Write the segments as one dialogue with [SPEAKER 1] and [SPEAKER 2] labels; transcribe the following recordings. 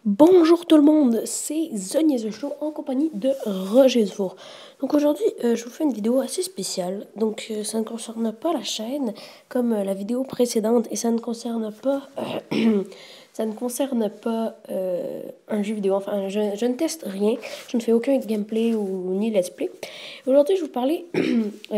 [SPEAKER 1] Bonjour tout le monde, c'est The Niaise Show en compagnie de Roger Dufour. Donc aujourd'hui, je vous fais une vidéo assez spéciale. Donc ça ne concerne pas la chaîne comme la vidéo précédente et ça ne concerne pas, ça ne concerne pas un jeu vidéo. Enfin, je ne teste rien, je ne fais aucun gameplay ou ni let's play. Aujourd'hui, je vais vous parler,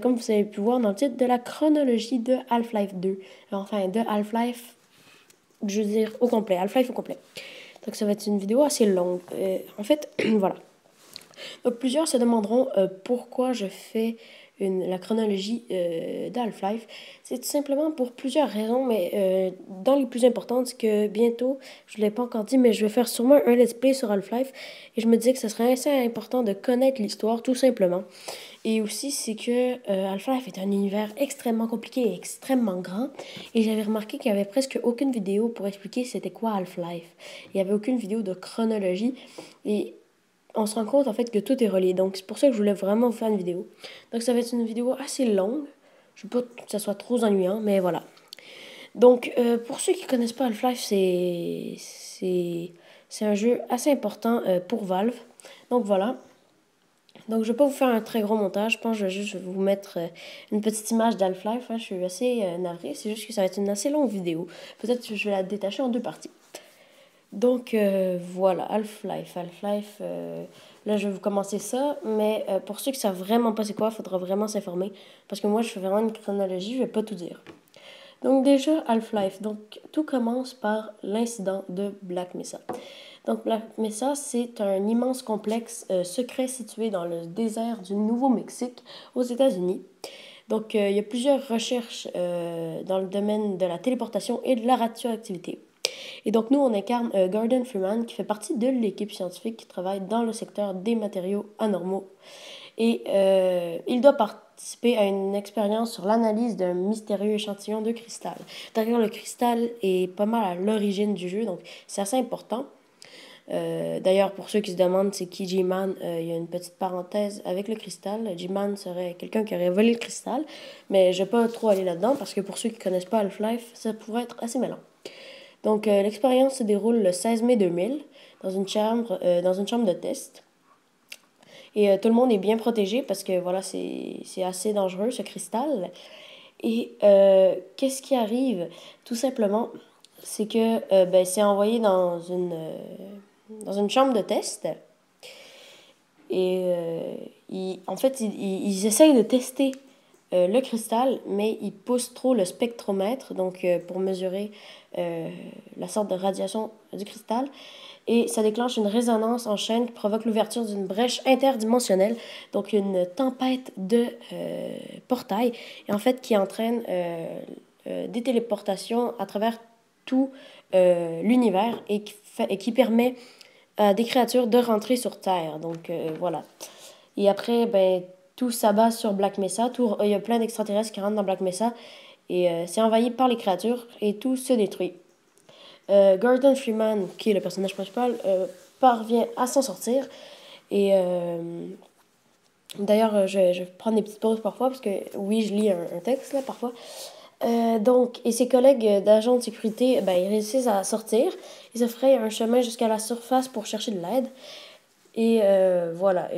[SPEAKER 1] comme vous avez pu voir dans le titre, de la chronologie de Half-Life 2. Enfin, de Half-Life, je veux dire au complet, Half-Life au complet. Donc ça va être une vidéo assez longue. En fait, voilà. Donc plusieurs se demanderont pourquoi je fais la chronologie d'Half-Life. C'est tout simplement pour plusieurs raisons, mais dans les plus importantes, c'est que bientôt, je ne l'ai pas encore dit, mais je vais faire sûrement un let's play sur Half-Life. Et je me disais que ce serait assez important de connaître l'histoire, tout simplement. Et aussi, c'est que Half-Life est un univers extrêmement compliqué et extrêmement grand. Et j'avais remarqué qu'il n'y avait presque aucune vidéo pour expliquer c'était quoi Half-Life. Il n'y avait aucune vidéo de chronologie. Et on se rend compte en fait que tout est relié. Donc c'est pour ça que je voulais vraiment vous faire une vidéo. Donc ça va être une vidéo assez longue. Je ne veux pas que ça soit trop ennuyant, mais voilà. Donc pour ceux qui ne connaissent pas Half-Life, c'est un jeu assez important pour Valve. Donc voilà. Donc, je ne vais pas vous faire un très gros montage. Je pense que je vais juste vous mettre une petite image d'Half-Life. Hein. Je suis assez navrée. C'est juste que ça va être une assez longue vidéo. Peut-être que je vais la détacher en deux parties. Donc, voilà, Half-Life. Half-Life, là, je vais vous commencer ça. Mais pour ceux qui ne savent vraiment pas c'est quoi, il faudra vraiment s'informer. Parce que moi, je fais vraiment une chronologie. Je ne vais pas tout dire. Donc, déjà, Half-Life. Donc, tout commence par l'incident de Black Mesa. Donc, Black Mesa, c'est un immense complexe secret situé dans le désert du Nouveau-Mexique, aux États-Unis. Donc, il y a plusieurs recherches dans le domaine de la téléportation et de la radioactivité. Et donc, nous, on incarne Gordon Freeman, qui fait partie de l'équipe scientifique qui travaille dans le secteur des matériaux anormaux. Et il doit participer à une expérience sur l'analyse d'un mystérieux échantillon de cristal. D'ailleurs, le cristal est pas mal à l'origine du jeu, donc c'est assez important. D'ailleurs, pour ceux qui se demandent c'est qui G-Man, il y a une petite parenthèse avec le cristal. G-Man serait quelqu'un qui aurait volé le cristal, mais je ne vais pas trop aller là-dedans parce que pour ceux qui ne connaissent pas Half-Life, ça pourrait être assez mêlant. Donc, l'expérience se déroule le 16 mai 2000 dans une chambre de test. Et tout le monde est bien protégé parce que voilà, c'est assez dangereux ce cristal. Et qu'est-ce qui arrive? Tout simplement, c'est que c'est envoyé dans une chambre de test. Et en fait, ils essayent de tester le cristal, mais ils poussent trop le spectromètre, donc pour mesurer la sorte de radiation du cristal. Et ça déclenche une résonance en chaîne qui provoque l'ouverture d'une brèche interdimensionnelle, donc une tempête de portails, et en fait qui entraîne des téléportations à travers tout l'univers et qui permet à des créatures de rentrer sur Terre. Donc voilà. Et après, ben, tout s'abat sur Black Mesa. Il y a plein d'extraterrestres qui rentrent dans Black Mesa. Et c'est envahi par les créatures et tout se détruit. Gordon Freeman, qui est le personnage principal, parvient à s'en sortir. Et d'ailleurs, je vais prendre des petites pauses parfois parce que oui, je lis un texte là parfois. Donc, et ses collègues d'agents de sécurité, ben, ils réussissent à sortir. Ils se frayent un chemin jusqu'à la surface pour chercher de l'aide. Et voilà,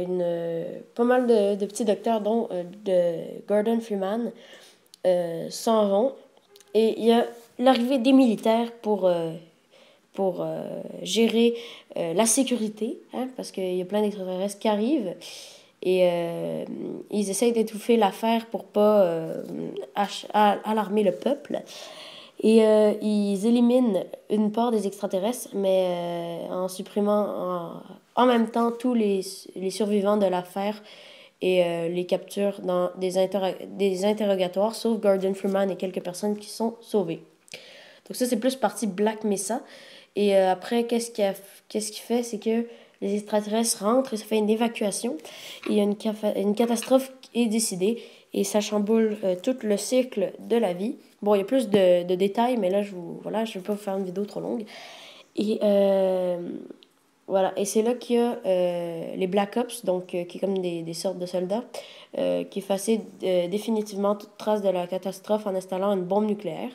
[SPEAKER 1] pas mal de petits docteurs, dont de Gordon Freeman, s'en vont. Et il y a l'arrivée des militaires pour gérer la sécurité, hein, parce qu'il y a plein d'extraterrestres qui arrivent. Et ils essayent d'étouffer l'affaire pour pas alarmer le peuple. Et ils éliminent une part des extraterrestres, mais en supprimant en même temps tous les survivants de l'affaire et les capturent dans des interrogatoires, sauf Gordon Freeman et quelques personnes qui sont sauvées. Donc ça, c'est plus partie Black Mesa. Et après, qu'est-ce qu'il fait? C'est que les extraterrestres rentrent et ça fait une évacuation. Et il y a une catastrophe qui est décidée et ça chamboule tout le cycle de la vie. Bon, il y a plus de détails, mais là, je vais pas vous faire une vidéo trop longue. Et voilà, et c'est là qu'il y a les Black Ops, donc qui est comme des sortes de soldats, qui effaçaient définitivement toute trace de la catastrophe en installant une bombe nucléaire.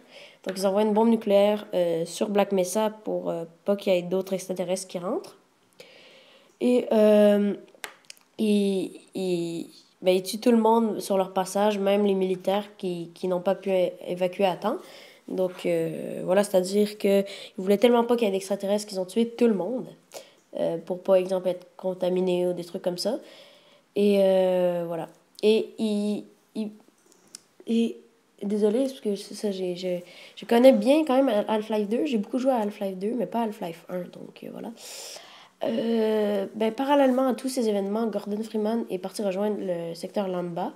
[SPEAKER 1] Donc, ils envoient une bombe nucléaire sur Black Mesa pour pas qu'il y ait d'autres extraterrestres qui rentrent. Et ils tuent tout le monde sur leur passage, même les militaires qui n'ont pas pu évacuer à temps. Donc, voilà, c'est-à-dire qu'ils voulaient tellement pas qu'il y ait d'extraterrestres qu'ils ont tué tout le monde pour pas, exemple, être contaminés ou des trucs comme ça. Et voilà. Et désolé, parce que c'est ça, je connais bien quand même Half-Life 2. J'ai beaucoup joué à Half-Life 2, mais pas Half-Life 1, donc voilà. Parallèlement à tous ces événements, Gordon Freeman est parti rejoindre le secteur Lambda,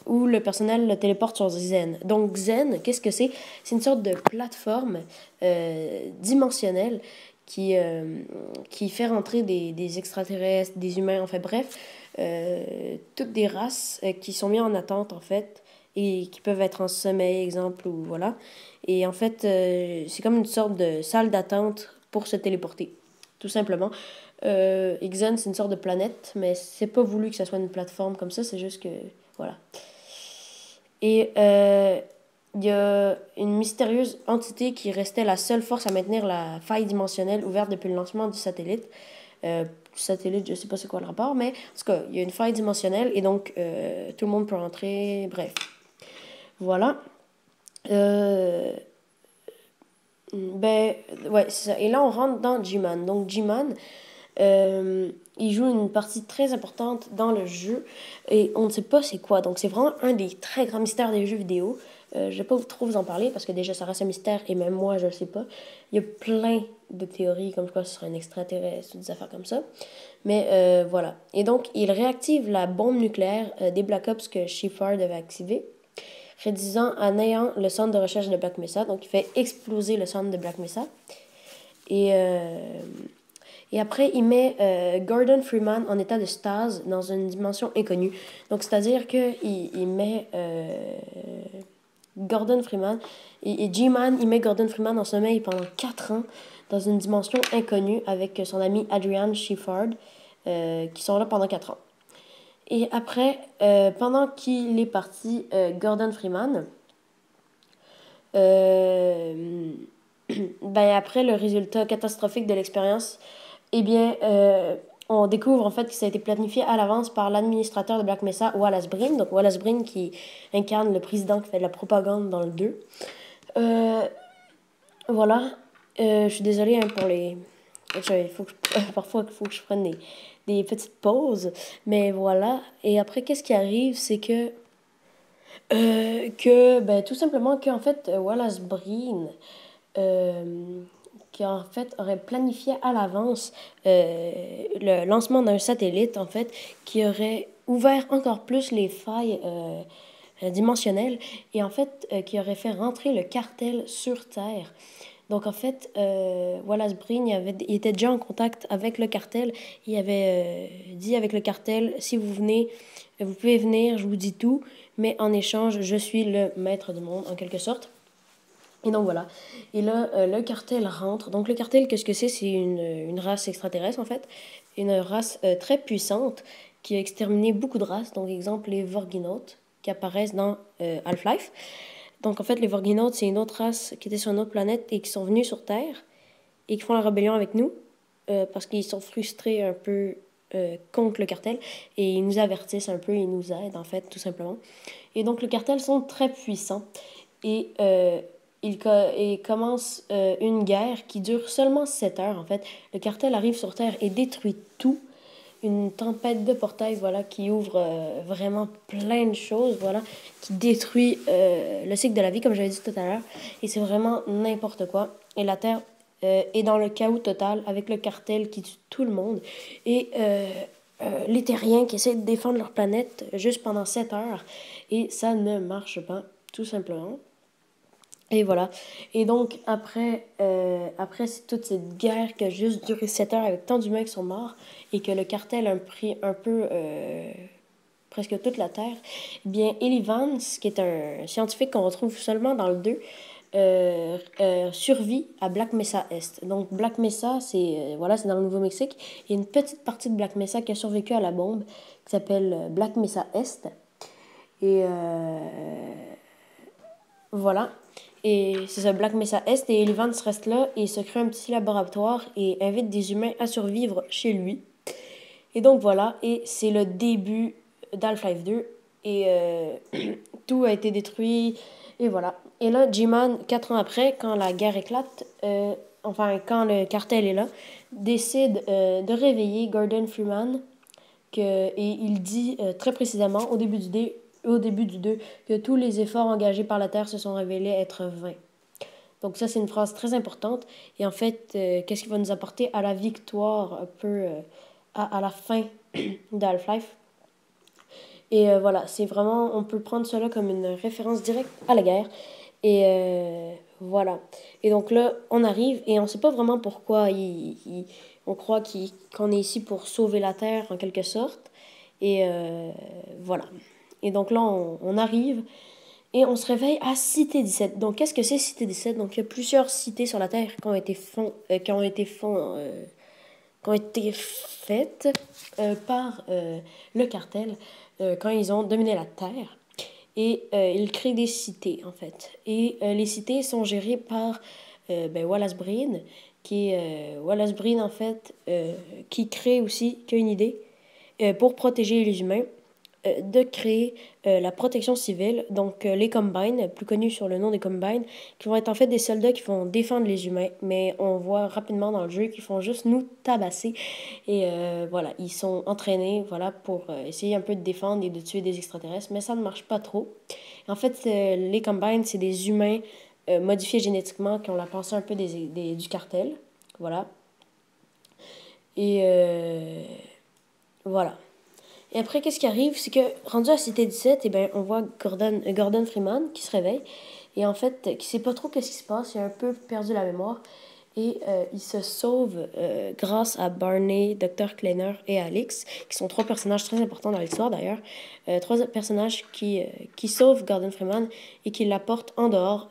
[SPEAKER 1] où le personnel le téléporte sur Zen. Donc Zen, qu'est-ce que c'est? C'est une sorte de plateforme dimensionnelle qui fait rentrer des extraterrestres, des humains, enfin bref, toutes des races qui sont mises en attente en fait et qui peuvent être en sommeil, exemple, ou voilà. Et en fait, c'est comme une sorte de salle d'attente pour se téléporter, tout simplement. Ixen, c'est une sorte de planète, mais c'est pas voulu que ça soit une plateforme comme ça, c'est juste que, voilà. Et il y a une mystérieuse entité qui restait la seule force à maintenir la faille dimensionnelle ouverte depuis le lancement du satellite. Satellite, je sais pas c'est quoi le rapport, mais en tout cas, il y a une faille dimensionnelle et donc tout le monde peut rentrer, bref. Voilà. Ouais, c'est ça. Et là, on rentre dans G-Man. Donc, G-Man, il joue une partie très importante dans le jeu et on ne sait pas c'est quoi. Donc, c'est vraiment un des très grands mystères des jeux vidéo. Je ne vais pas trop vous en parler parce que déjà, ça reste un mystère et même moi, je ne le sais pas. Il y a plein de théories comme quoi ce serait un extraterrestre ou des affaires comme ça. Mais voilà. Et donc, il réactive la bombe nucléaire des Black Ops que Shepard avait activée, réduisant à néant le centre de recherche de Black Mesa. Donc, il fait exploser le centre de Black Mesa. Et, et après, il met Gordon Freeman en état de stase dans une dimension inconnue. Donc, c'est-à-dire qu'il met Gordon Freeman et G-Man, il met Gordon Freeman en sommeil pendant 4 ans dans une dimension inconnue avec son ami Adrian Shepard, qui sont là pendant 4 ans. Et après, pendant qu'il est parti, Gordon Freeman, après le résultat catastrophique de l'expérience, eh bien, on découvre en fait que ça a été planifié à l'avance par l'administrateur de Black Mesa, Wallace Breen. Donc Wallace Breen qui incarne le président qui fait de la propagande dans le 2. Voilà. Je suis désolée hein, pour les... Parfois, il faut que je prenne des petites pauses. Mais voilà. Et après, qu'est-ce qui arrive? C'est que tout simplement, qu'en fait, Wallace Breen, qui en fait aurait planifié à l'avance le lancement d'un satellite, en fait, qui aurait ouvert encore plus les failles dimensionnelles et en fait, qui aurait fait rentrer le cartel sur Terre. Donc, en fait, Wallace Breen, il était déjà en contact avec le cartel. Il avait dit avec le cartel, si vous venez, vous pouvez venir, je vous dis tout, mais en échange, je suis le maître du monde, en quelque sorte. Et donc, voilà. Et là, le cartel rentre. Donc, le cartel, qu'est-ce que c'est? C'est une race extraterrestre, en fait. Une race très puissante qui a exterminé beaucoup de races. Donc, exemple, les Vorginautes, qui apparaissent dans Half-Life. Donc, en fait, les Vorginautes, c'est une autre race qui était sur une autre planète et qui sont venus sur Terre et qui font la rébellion avec nous parce qu'ils sont frustrés un peu contre le cartel et ils nous avertissent un peu, ils nous aident, en fait, tout simplement. Et donc, le cartel sont très puissants et ils commencent une guerre qui dure seulement 7 heures, en fait. Le cartel arrive sur Terre et détruit tout. Une tempête de portail, voilà, qui ouvre vraiment plein de choses, voilà, qui détruit le cycle de la vie, comme j'avais dit tout à l'heure. Et c'est vraiment n'importe quoi. Et la Terre est dans le chaos total, avec le cartel qui tue tout le monde. Et les terriens qui essaient de défendre leur planète juste pendant 7 heures. Et ça ne marche pas, tout simplement. Et voilà. Et donc, après c'est toute cette guerre qui a juste duré 7 heures avec tant d'humains qui sont morts et que le cartel a pris un peu presque toute la Terre, eh bien, Eli Vance, qui est un scientifique qu'on retrouve seulement dans le 2, survit à Black Mesa Est. Donc, Black Mesa, voilà, c'est dans le Nouveau-Mexique. Il y a une petite partie de Black Mesa qui a survécu à la bombe qui s'appelle Black Mesa Est. Et Voilà. Et c'est ça, Black Mesa Est et Evans reste là et se crée un petit laboratoire et invite des humains à survivre chez lui. Et donc voilà, et c'est le début d'Half-Life 2 et tout a été détruit et voilà. Et là, G-Man, 4 ans après, quand la guerre éclate, enfin quand le cartel est là, décide de réveiller Gordon Freeman et il dit très précisément au début du 2 que tous les efforts engagés par la Terre se sont révélés être vains. Donc ça, c'est une phrase très importante. Et en fait, qu'est-ce qui va nous apporter à la victoire un peu à la fin de Half-Life. Et voilà, c'est vraiment, on peut prendre cela comme une référence directe à la guerre. Et voilà. Et donc là, on arrive et on ne sait pas vraiment pourquoi on croit qu'on est ici pour sauver la Terre en quelque sorte. Et voilà. Et donc là, on arrive et on se réveille à Cité 17. Donc qu'est-ce que c'est Cité 17? Donc il y a plusieurs cités sur la Terre qui ont été faites par le cartel quand ils ont dominé la Terre. Et ils créent des cités, en fait. Et les cités sont gérées par Wallace Breen, qui est Wallace Breen, en fait, qui crée aussi, qui a une idée pour protéger les humains de créer la protection civile, donc les Combines, plus connus sur le nom des Combines, qui vont être en fait des soldats qui vont défendre les humains, mais on voit rapidement dans le jeu qu'ils font juste nous tabasser. Et voilà, ils sont entraînés voilà, pour essayer un peu de défendre et de tuer des extraterrestres, mais ça ne marche pas trop. En fait, les Combines, c'est des humains modifiés génétiquement qui ont la pensée un peu du cartel. Voilà. Et voilà. Et après, qu'est-ce qui arrive? C'est que, rendu à Cité 17, eh ben, on voit Gordon Freeman qui se réveille. Et en fait, qui sait pas trop qu'est-ce qui se passe. Il a un peu perdu la mémoire. Et il se sauve grâce à Barney, Dr. Kleiner et Alex, qui sont trois personnages très importants dans l'histoire d'ailleurs. Trois personnages qui sauvent Gordon Freeman et qui l'apportent en dehors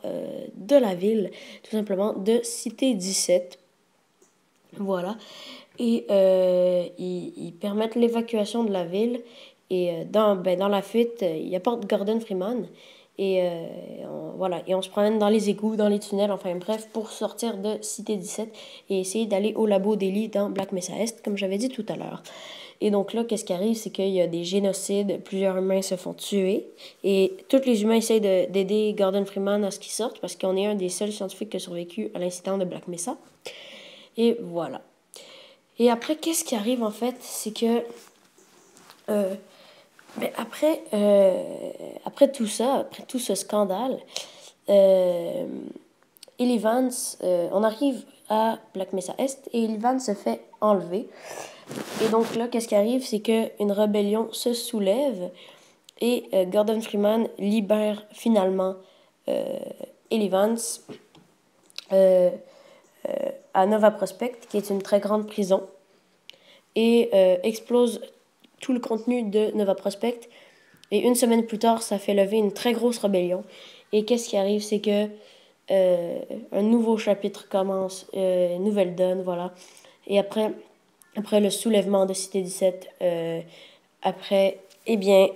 [SPEAKER 1] de la ville, tout simplement, de Cité 17. Voilà. Et ils permettent l'évacuation de la ville. Et dans la fuite, ils apportent Gordon Freeman. Et voilà. Et on se promène dans les égouts, dans les tunnels, enfin bref, pour sortir de Cité 17 et essayer d'aller au labo d'Eli dans Black Mesa Est, comme j'avais dit tout à l'heure. Et donc là, qu'est-ce qui arrive, c'est qu'il y a des génocides, plusieurs humains se font tuer, et tous les humains essayent d'aider Gordon Freeman à ce qu'il sorte, parce qu'on est un des seuls scientifiques qui a survécu à l'incident de Black Mesa. Et voilà. Et après, qu'est-ce qui arrive en fait, c'est que après tout ça, après tout ce scandale, Ellie Vance, on arrive à Black Mesa Est et Ellie Vance se fait enlever. Et donc là, qu'est-ce qui arrive, c'est qu'une rébellion se soulève et Gordon Freeman libère finalement Ellie Vance à Nova Prospect, qui est une très grande prison, et explose tout le contenu de Nova Prospect. Et une semaine plus tard, ça fait lever une très grosse rébellion. Et qu'est-ce qui arrive, c'est que un nouveau chapitre commence, une nouvelle donne, voilà. Et après le soulèvement de Cité 17, après, eh bien,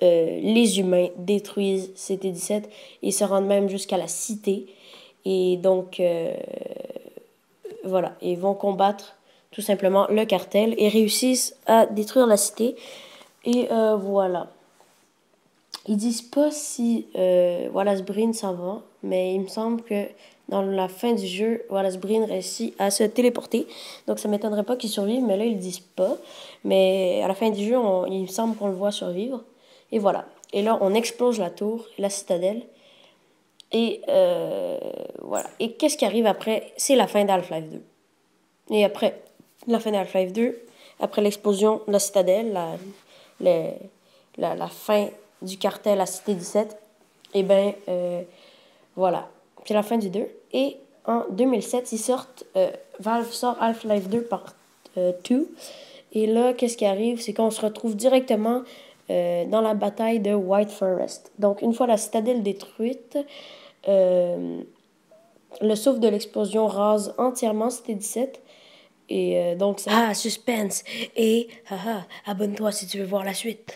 [SPEAKER 1] les humains détruisent Cité 17 et se rendent même jusqu'à la cité. Et donc, voilà, ils vont combattre tout simplement le cartel et réussissent à détruire la cité. Et voilà. Ils disent pas si Wallace Breen s'en va, mais il me semble que dans la fin du jeu, Wallace Breen réussit à se téléporter. Donc ça m'étonnerait pas qu'il survive, mais là ils le disent pas. Mais à la fin du jeu, il me semble qu'on le voit survivre. Et voilà. Et là, on explose la tour, la citadelle. Et voilà. Et qu'est-ce qui arrive après? C'est la fin d'Half-Life 2. Et après la fin d'Half-Life 2, après l'explosion de la citadelle, la fin du cartel à Cité 17, et bien, voilà. C'est la fin du 2. Et en 2007, Valve sort Half-Life 2 Part 2. Et là, qu'est-ce qui arrive? C'est qu'on se retrouve directement dans la bataille de White Forest. Donc, une fois la citadelle détruite, le souffle de l'explosion rase entièrement Cité 17. Et donc, ça... Ah, suspense! Et, abonne-toi si tu veux voir la suite.